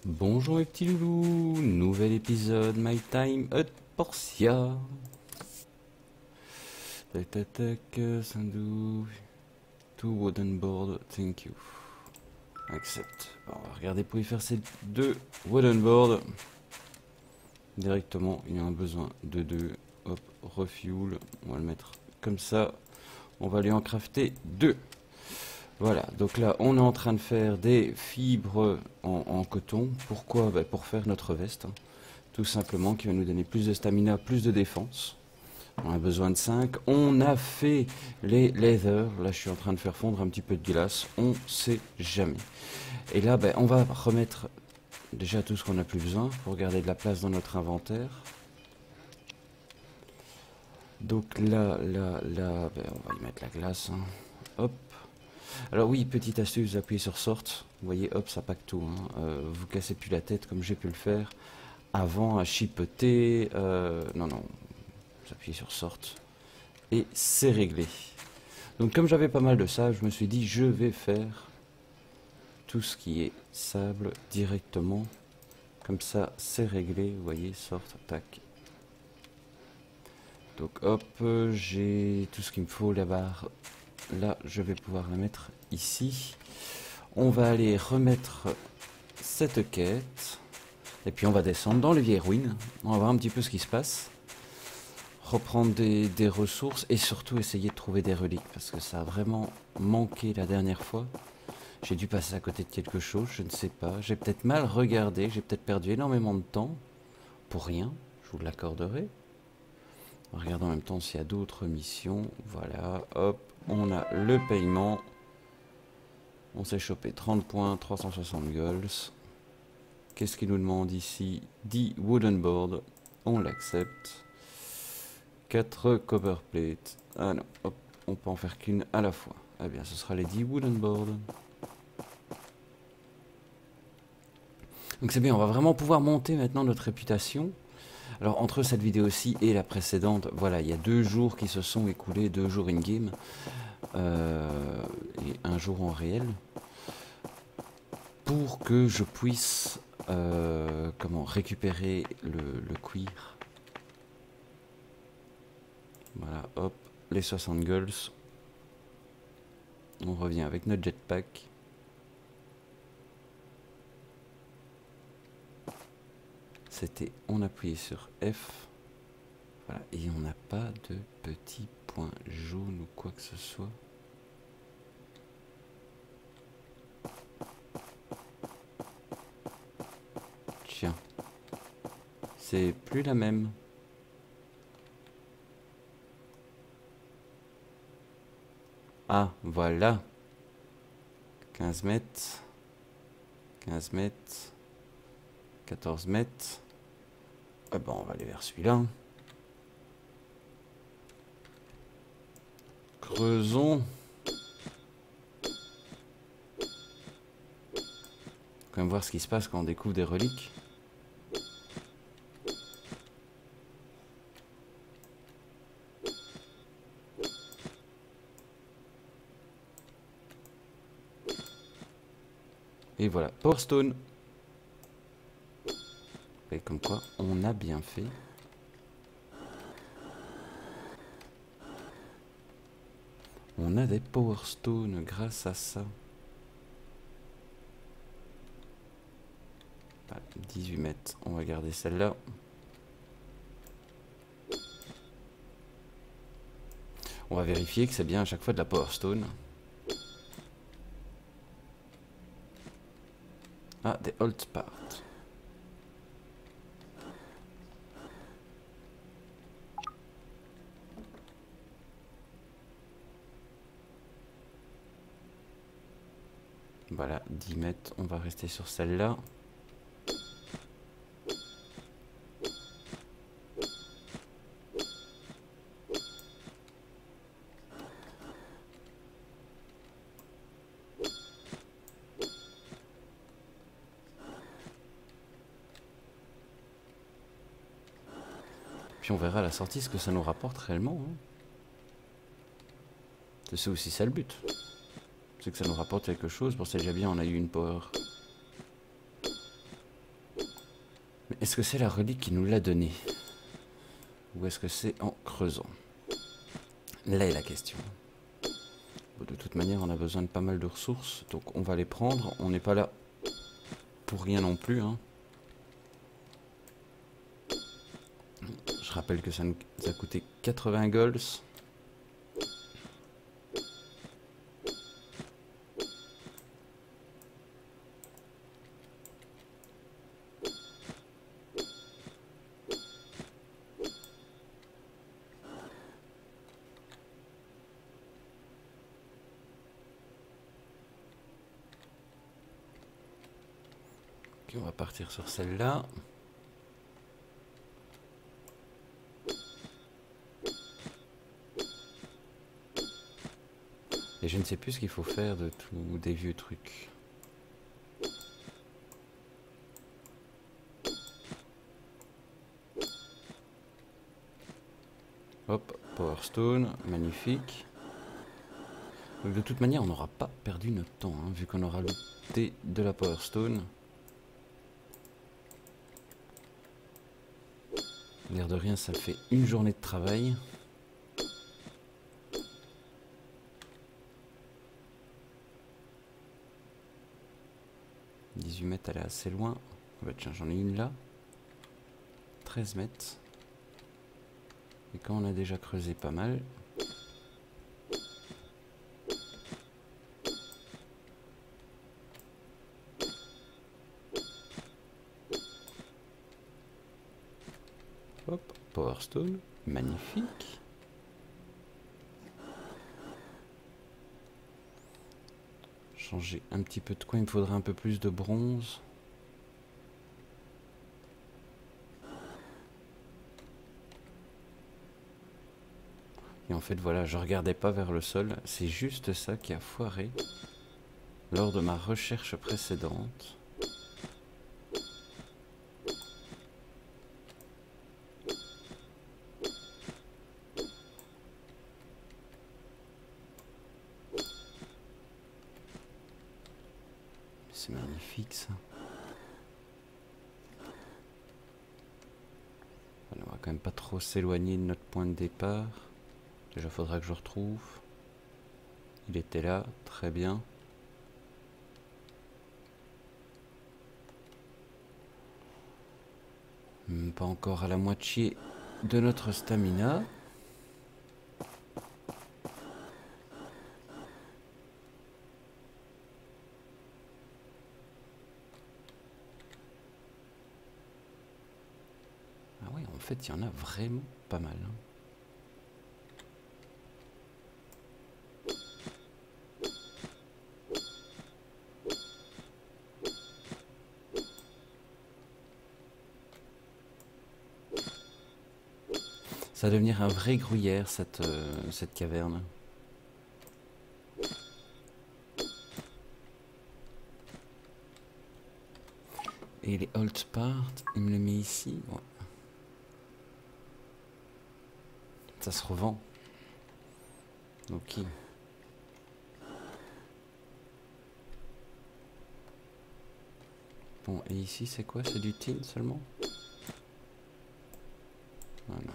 Bonjour les petits loulous, nouvel épisode My Time at Portia. Tac tac tac, Sandou, two wooden board, thank you. Accept. Bon, on va regarder pour y faire ces deux wooden boards. Directement, il y a un besoin de deux. Hop, refuel, on va le mettre comme ça. On va lui en crafter deux. Voilà, donc là on est en train de faire des fibres en coton. Pourquoi? Pour faire notre veste, hein. Tout simplement, qui va nous donner plus de stamina, plus de défense. On a besoin de 5. On a fait les leather. Là je suis en train de faire fondre un petit peu de glace. On sait jamais. Et là on va remettre déjà tout ce qu'on n'a plus besoin pour garder de la place dans notre inventaire. Donc là, on va y mettre la glace, hein. Hop. Alors oui, petite astuce, appuyez sur Sort. Vous voyez, hop, ça pack tout, hein. Vous cassez plus la tête comme j'ai pu le faire avant à chipoter. Non, vous appuyez sur Sort et c'est réglé. Donc comme j'avais pas mal de sable, je me suis dit je vais faire tout ce qui est sable directement. Comme ça, c'est réglé. Vous voyez, Sort, tac. Donc hop, j'ai tout ce qu'il me faut, la barre. Là, je vais pouvoir la mettre ici. On va aller remettre cette quête. Et puis on va descendre dans les vieilles ruines. On va voir un petit peu ce qui se passe. Reprendre des ressources et surtout essayer de trouver des reliques. Parce que ça a vraiment manqué la dernière fois. J'ai dû passer à côté de quelque chose, je ne sais pas. J'ai peut-être mal regardé, j'ai peut-être perdu énormément de temps. Pour rien, je vous l'accorderai. Regardons en même temps s'il y a d'autres missions. Voilà, hop, on a le paiement. On s'est chopé 30 points, 360 golds. Qu'est-ce qu'il nous demande ici? 10 wooden board. On l'accepte. 4 copper plates. Ah non, hop, on peut en faire qu'une à la fois. Eh bien, ce sera les 10 wooden board. Donc c'est bien, on va vraiment pouvoir monter maintenant notre réputation. Alors entre cette vidéo-ci et la précédente, voilà, il y a 2 jours qui se sont écoulés, 2 jours in-game. Et un jour en réel. Pour que je puisse récupérer le cuir. Voilà, hop, les 60 golds. On revient avec notre jetpack. C'était, on appuyait sur F. Voilà, et on n'a pas de petits points jaunes ou quoi que ce soit. Tiens, c'est plus la même. Ah, voilà. 15 mètres. 15 mètres. 14 mètres. Ah bon, on va aller vers celui-là. Creusons. Quand même voir ce qui se passe quand on découvre des reliques. Et voilà, Power Stone. Et comme quoi, on a bien fait. On a des Power Stone grâce à ça. Voilà, 18 mètres, on va garder celle-là. On va vérifier que c'est bien à chaque fois de la Power Stone. Ah, des old parts. Voilà, 10 mètres, on va rester sur celle-là. Puis on verra à la sortie ce que ça nous rapporte réellement, hein. C'est aussi ça le but. C'est que ça nous rapporte quelque chose. Pour ça déjà bien, on a eu une power. Mais est-ce que c'est la relique qui nous l'a donné? Ou est-ce que c'est en creusant? Là est la question. Bon, de toute manière, on a besoin de pas mal de ressources, donc on va les prendre. On n'est pas là pour rien non plus, hein. Je rappelle que ça nous a coûté 80 golds. Ok, on va partir sur celle-là. Et je ne sais plus ce qu'il faut faire de tous des vieux trucs. Hop, Power Stone, magnifique. Donc de toute manière, on n'aura pas perdu notre temps, hein, vu qu'on aura looté de la Power Stone. L'air de rien, ça fait une journée de travail. « 18 mètres, elle est assez loin. Oh bah tiens, j'en ai une là. 13 mètres. Et quand on a déjà creusé pas mal. Hop, Power Stone, magnifique. Changer un petit peu de quoi, il me faudrait un peu plus de bronze. Et en fait voilà, je regardais pas vers le sol, c'est juste ça qui a foiré lors de ma recherche précédente. C'est magnifique ça. Voilà, on va quand même pas trop s'éloigner de notre point de départ. Déjà faudra que je retrouve. Il était là, très bien. Pas encore à la moitié de notre stamina. Ah oui, en fait, il y en a vraiment pas mal, hein. Ça va devenir un vrai gruyère, cette caverne. Et les old parts, il me les met ici. Ouais. Ça se revend. Ok. Bon, et ici, c'est quoi? C'est du tin seulement? Ah non.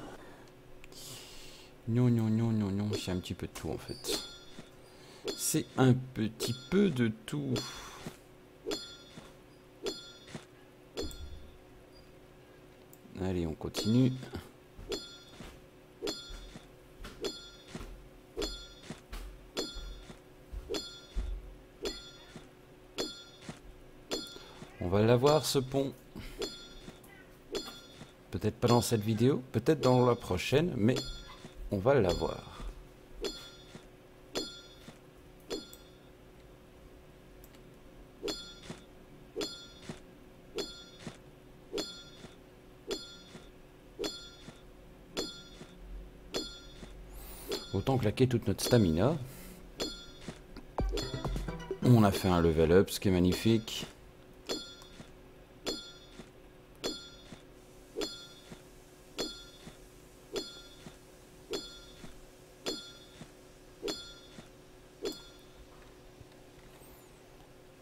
Non, non, non, non, non, c'est un petit peu de tout en fait. C'est un petit peu de tout. Allez, on continue. On va l'avoir ce pont. Peut-être pas dans cette vidéo, peut-être dans la prochaine, mais on va l'avoir. Autant claquer toute notre stamina. On a fait un level up, ce qui est magnifique.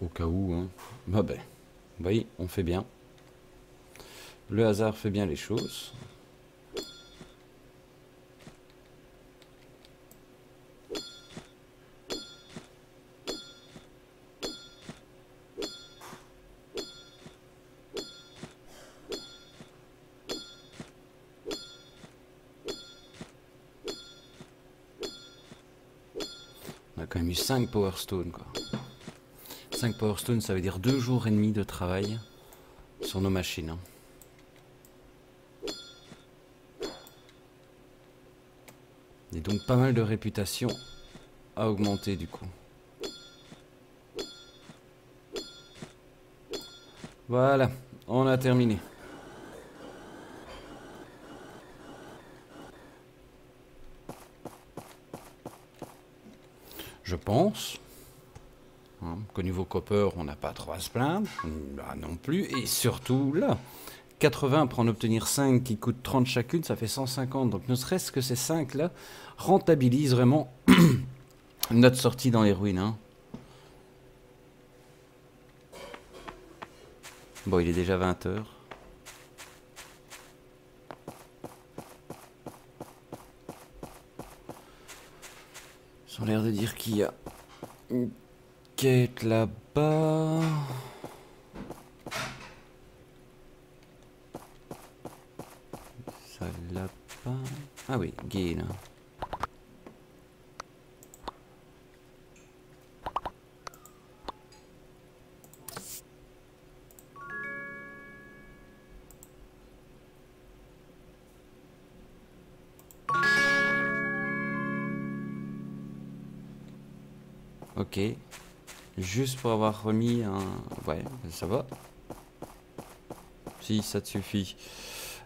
Au cas où, hein. Bah ben, vous voyez, on fait bien. Le hasard fait bien les choses. On a quand même eu 5 Power Stone, quoi. 5 Power Stone, ça veut dire 2 jours et demi de travail sur nos machines. Hein. Et donc pas mal de réputation à augmenter du coup. Voilà, on a terminé. Je pense hein, qu'au niveau copper, on n'a pas trop à se plaindre. Là non plus. Et surtout là, 80 pour en obtenir 5 qui coûtent 30 chacune, ça fait 150. Donc ne serait-ce que ces 5 là rentabilisent vraiment notre sortie dans les ruines. Hein. Bon, il est déjà 20 h. Ils ont l'air de dire qu'il y a une quête là-bas. Ça l'a pas. Ah oui, gain. Ok. Juste pour avoir remis un... Ouais, ça va. Si, ça te suffit.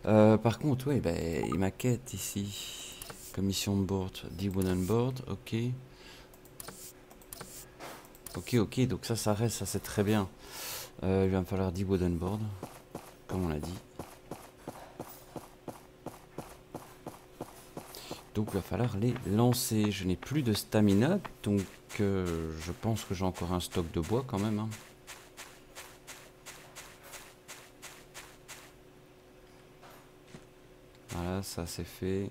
Par contre, ouais, ben, ma quête ici. Commission de board, 10 wooden board, ok. Ok, donc ça reste, ça c'est très bien. Il va me falloir 10 wooden board, comme on l'a dit. Donc il va falloir les lancer. Je n'ai plus de stamina, donc je pense que j'ai encore un stock de bois quand même. Hein. Voilà, ça c'est fait.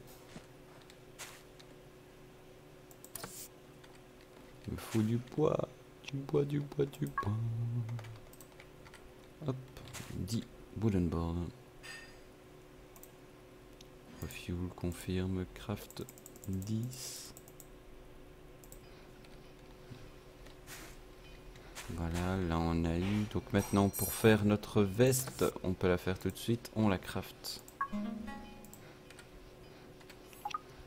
Il me faut du bois, du bois, du bois, du bois. Hop, 10 wooden board. Refuel, confirme, craft 10. Voilà, là on a eu. Donc maintenant pour faire notre veste, on peut la faire tout de suite, on la craft.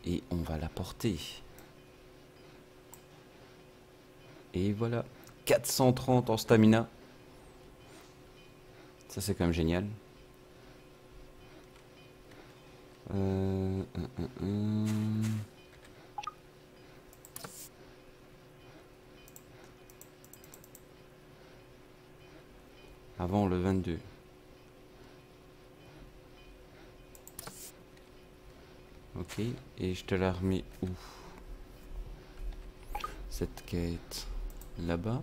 Et on va la porter. Et voilà, 430 en stamina. Ça c'est quand même génial. Avant le 22. Ok, et je te la remets où? Cette quête là-bas.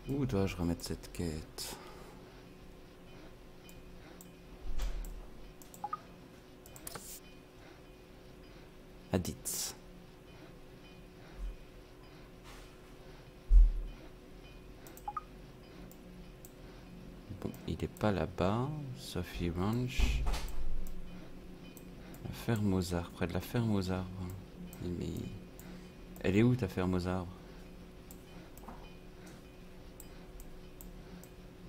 Où dois-je remettre cette quête? À Ditz. Bon, il n'est pas là-bas. Sophie Ranch. La ferme aux arbres, près de la ferme aux arbres. Mais elle est où ta ferme aux arbres?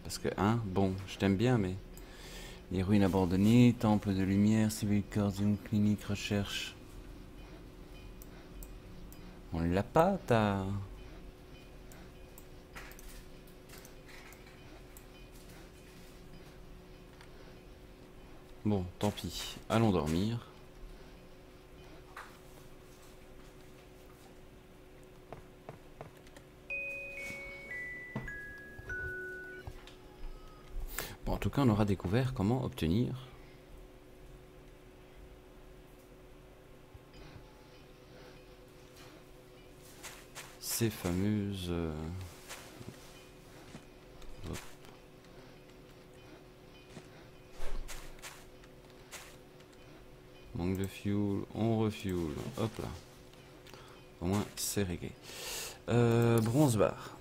Parce que, hein, bon, je t'aime bien, mais... Les ruines abandonnées, temple de lumière, civil cordium, clinique, recherche. On l'a pas, ta... Bon, tant pis. Allons dormir. Bon, en tout cas, on aura découvert comment obtenir ces fameuses refuel, on refuel. Hop là. Au moins, c'est réglé. Bronze bar.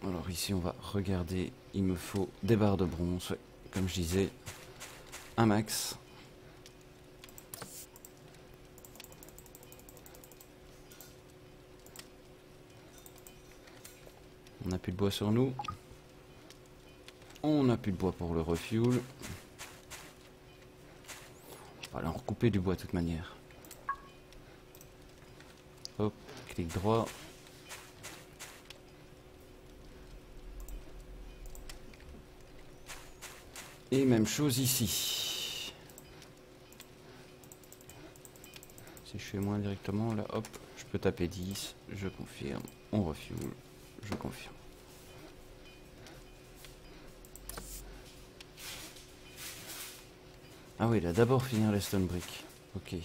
Alors ici, on va regarder. Il me faut des barres de bronze. Ouais, comme je disais, un max. On n'a plus de bois sur nous. On n'a plus de bois pour le refuel. Voilà, on recouper du bois de toute manière. Hop, clic droit. Et même chose ici. Si je fais moins directement, là, hop, je peux taper 10. Je confirme. On refuel. Je confirme. Ah oui, il a d'abord finir les stone bricks. Ok.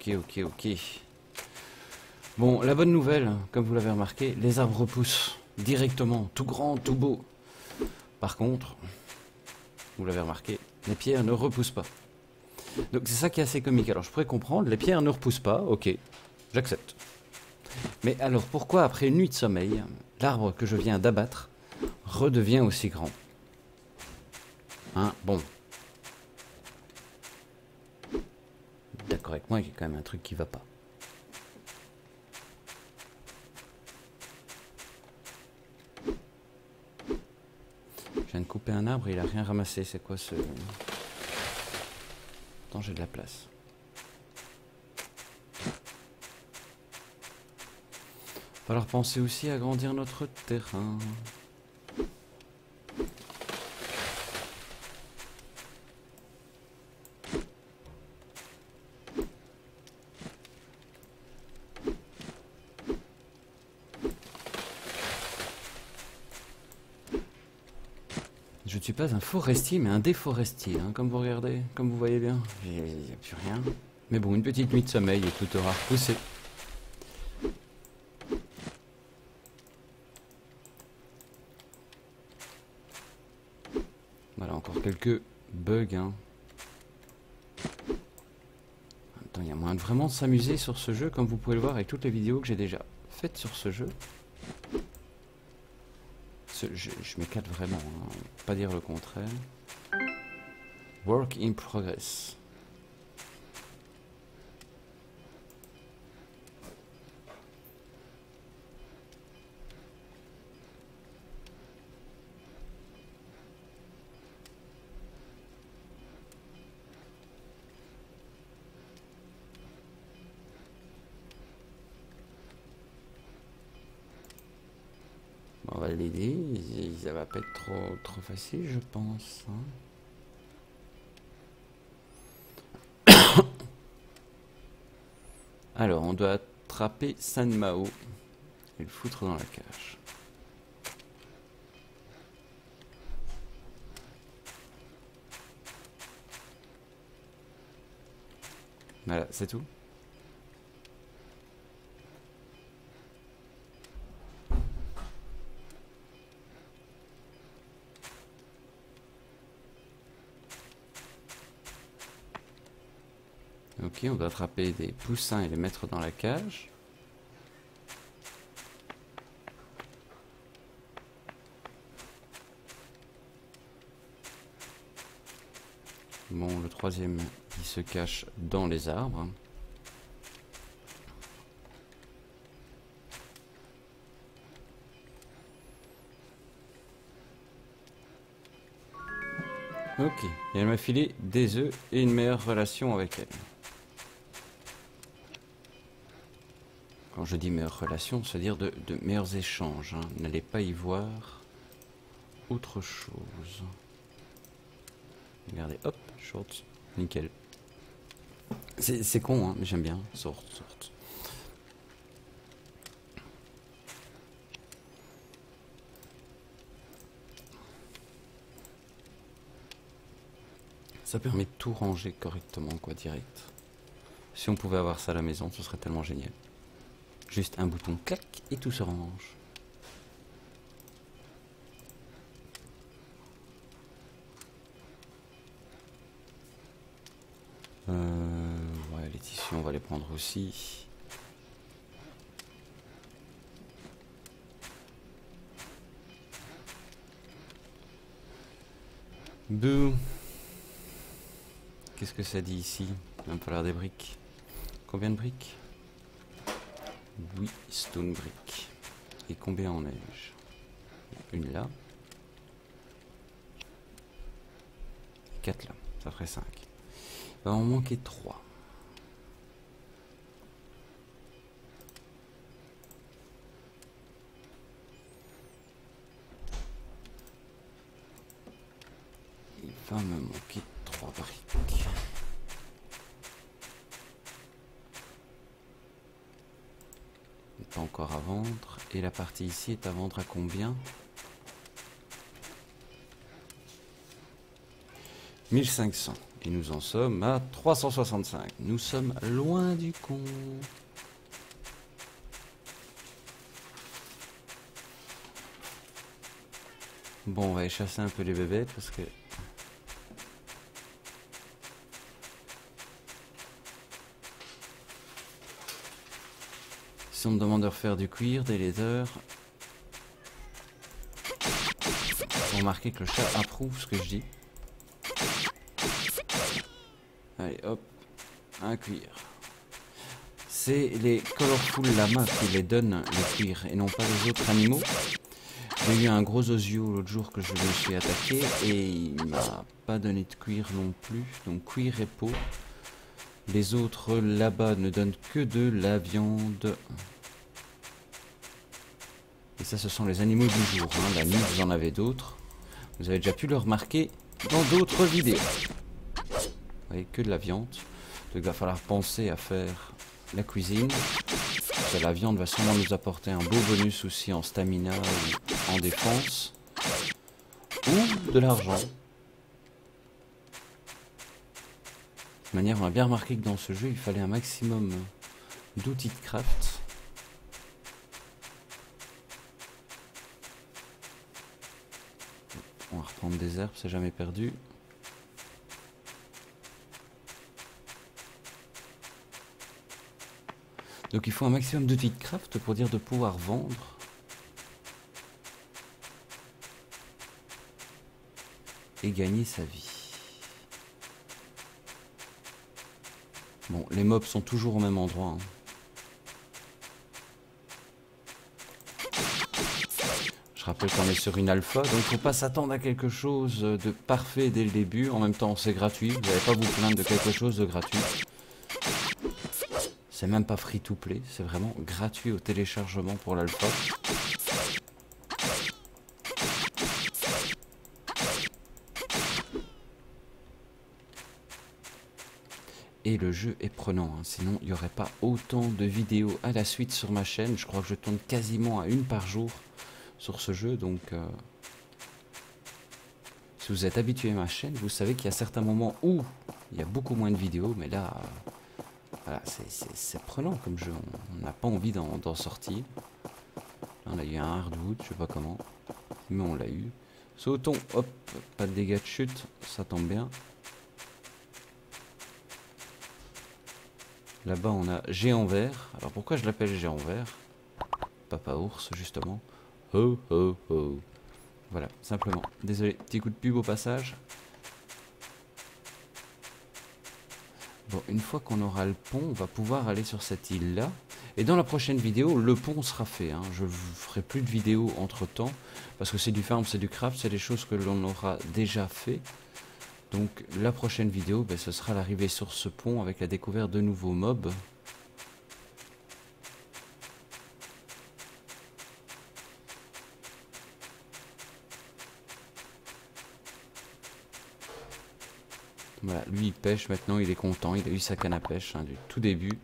Ok. Bon, la bonne nouvelle, comme vous l'avez remarqué, les arbres repoussent directement, tout grand, tout beau. Par contre, vous l'avez remarqué, les pierres ne repoussent pas. Donc c'est ça qui est assez comique. Alors je pourrais comprendre, les pierres ne repoussent pas, ok, j'accepte. Mais alors pourquoi après une nuit de sommeil, l'arbre que je viens d'abattre redevient aussi grand? Hein, bon. D'accord avec moi, il y a quand même un truc qui va pas. Je viens de couper un arbre et il a rien ramassé. C'est quoi ce... Attends, j'ai de la place. Va falloir penser aussi à agrandir notre terrain. Je ne suis pas un forestier, mais un déforestier, hein, comme vous regardez, comme vous voyez bien. Il n'y a plus rien. Mais bon, une petite nuit de sommeil et tout aura repoussé. Voilà, encore quelques bugs. Hein. Attends, il y a moyen de vraiment s'amuser sur ce jeu, comme vous pouvez le voir avec toutes les vidéos que j'ai déjà faites sur ce jeu. Je m'éclate vraiment, hein, pas dire le contraire. Work in progress. On va l'aider, ça va pas être trop facile, je pense. Hein. Alors, on doit attraper San Mao et le foutre dans la cage. Voilà, c'est tout. Ok, on doit attraper des poussins et les mettre dans la cage. Bon, le troisième, il se cache dans les arbres. Ok, et elle m'a filé des œufs et une meilleure relation avec elle. Quand je dis meilleure relation, c'est-à-dire de meilleurs échanges. Hein. N'allez pas y voir autre chose. Regardez, hop, short, nickel. C'est con, hein, mais j'aime bien. Sorte. Ça permet de tout ranger correctement, quoi, direct. Si on pouvait avoir ça à la maison, ce serait tellement génial. Juste un bouton, clac, et tout se range. Ouais, les tissus, on va les prendre aussi. Bouh. Qu'est-ce que ça dit ici? Il va me falloir des briques. Combien de briques? 8 stone briques. Et combien en ai-je? Une là. 4 là. Ça ferait 5. Il va en manquer 3. Il va me manquer 3 briques. Pas encore à vendre. Et la partie ici est à vendre à combien? 1500. Et nous en sommes à 365. Nous sommes loin du compte. Bon, on va aller chasser un peu les bébêtes parce que... Si on me demande de refaire du cuir, des leathers... Vous remarquez que le chat approuve ce que je dis. Allez, hop, un cuir. C'est les Colorful Llamas qui les donnent, le cuir, et non pas les autres animaux. J'ai eu un gros osio l'autre jour que je me suis attaqué, et il m'a pas donné de cuir non plus, donc cuir et peau. Les autres là-bas ne donnent que de la viande. Et ça, ce sont les animaux du jour, hein. La nuit, vous en avez d'autres. Vous avez déjà pu le remarquer dans d'autres vidéos. Vous voyez, que de la viande. Donc il va falloir penser à faire la cuisine. Parce que la viande va sûrement nous apporter un beau bonus aussi en stamina ou en défense. Ou de l'argent. De toute manière, on a bien remarqué que dans ce jeu, il fallait un maximum d'outils de craft. On va reprendre des herbes, c'est jamais perdu. Donc il faut un maximum d'outils de craft pour dire de pouvoir vendre. Et gagner sa vie. Bon, les mobs sont toujours au même endroit, hein. Je rappelle qu'on est sur une alpha, donc faut pas s'attendre à quelque chose de parfait dès le début. En même temps, c'est gratuit, vous n'allez pas vous plaindre de quelque chose de gratuit. C'est même pas free to play, c'est vraiment gratuit au téléchargement pour l'alpha. Et le jeu est prenant, hein. Sinon il n'y aurait pas autant de vidéos à la suite sur ma chaîne. Je crois que je tourne quasiment à une par jour sur ce jeu, donc si vous êtes habitué à ma chaîne, vous savez qu'il y a certains moments où il y a beaucoup moins de vidéos, mais là... Voilà, c'est prenant comme jeu, on n'a pas envie d'en sortir. Là, on a eu un hardwood, je sais pas comment, mais on l'a eu. Sautons, hop, pas de dégâts de chute, ça tombe bien. Là-bas on a géant vert, alors pourquoi je l'appelle géant vert? Papa ours justement. Oh oh oh. Voilà, simplement. Désolé, petit coup de pub au passage. Bon, une fois qu'on aura le pont, on va pouvoir aller sur cette île-là. Et dans la prochaine vidéo, le pont sera fait, hein. Je vous ferai plus de vidéos entre-temps, parce que c'est du farm, c'est du craft, c'est des choses que l'on aura déjà fait. Donc la prochaine vidéo, ben, ce sera l'arrivée sur ce pont avec la découverte de nouveaux mobs. Voilà, lui il pêche maintenant, il est content, il a eu sa canne à pêche, hein, du tout début.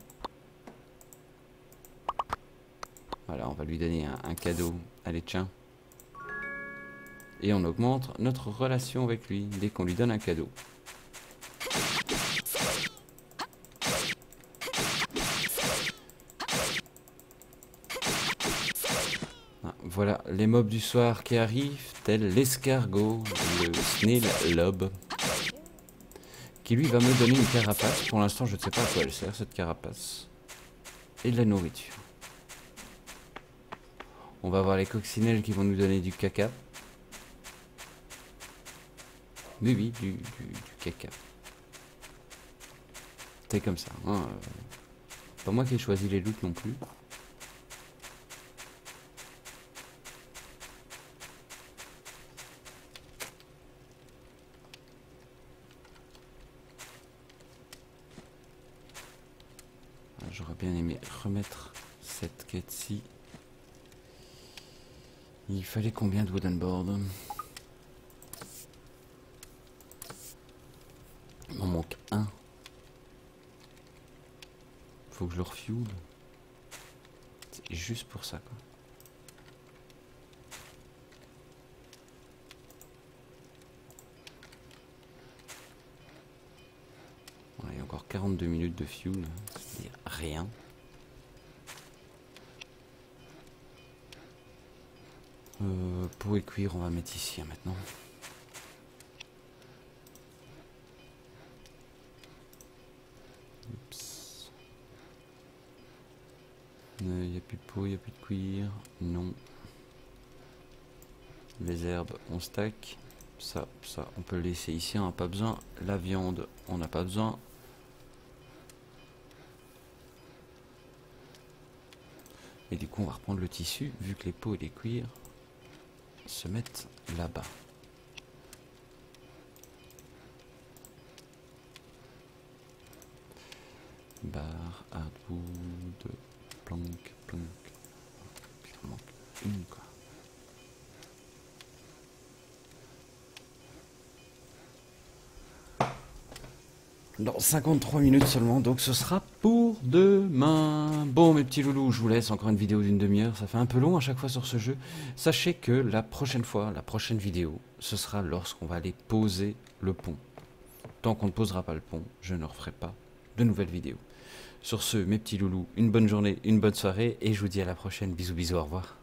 Voilà, on va lui donner un cadeau. Allez, tiens. Et on augmente notre relation avec lui dès qu'on lui donne un cadeau. Voilà, les mobs du soir qui arrivent, tels l'escargot, le snail lob, qui lui va me donner une carapace. Pour l'instant, je ne sais pas à quoi elle sert cette carapace. Et de la nourriture. On va avoir les coccinelles qui vont nous donner du caca. Oui, oui, du caca. C'est comme ça. Hein. Pas moi qui ai choisi les loots non plus. J'aurais bien aimé remettre cette quête-ci. Il fallait combien de wooden board? Il m'en manque un. Faut que je le refuel. C'est juste pour ça, quoi. Il y a encore 42 minutes de fuel, c'est-à-dire rien. Peau et cuir, on va mettre ici hein, maintenant. Oups. Il n'y a plus de peau, il n'y a plus de cuir. Non. Les herbes, on stack. Ça, on peut le laisser ici, on n'a pas besoin. La viande, on n'a pas besoin. Et du coup, on va reprendre le tissu, vu que les peaux et les cuirs se mettent là-bas. Barre, hardwood, plank. Il en manque une, quoi. Dans 53 minutes seulement, donc ce sera pour demain. Bon mes petits loulous, je vous laisse encore une vidéo d'une demi-heure, ça fait un peu long à chaque fois sur ce jeu. Sachez que la prochaine fois, la prochaine vidéo, ce sera lorsqu'on va aller poser le pont. Tant qu'on ne posera pas le pont, je ne referai pas de nouvelles vidéos. Sur ce, mes petits loulous, une bonne journée, une bonne soirée, et je vous dis à la prochaine. Bisous bisous, au revoir.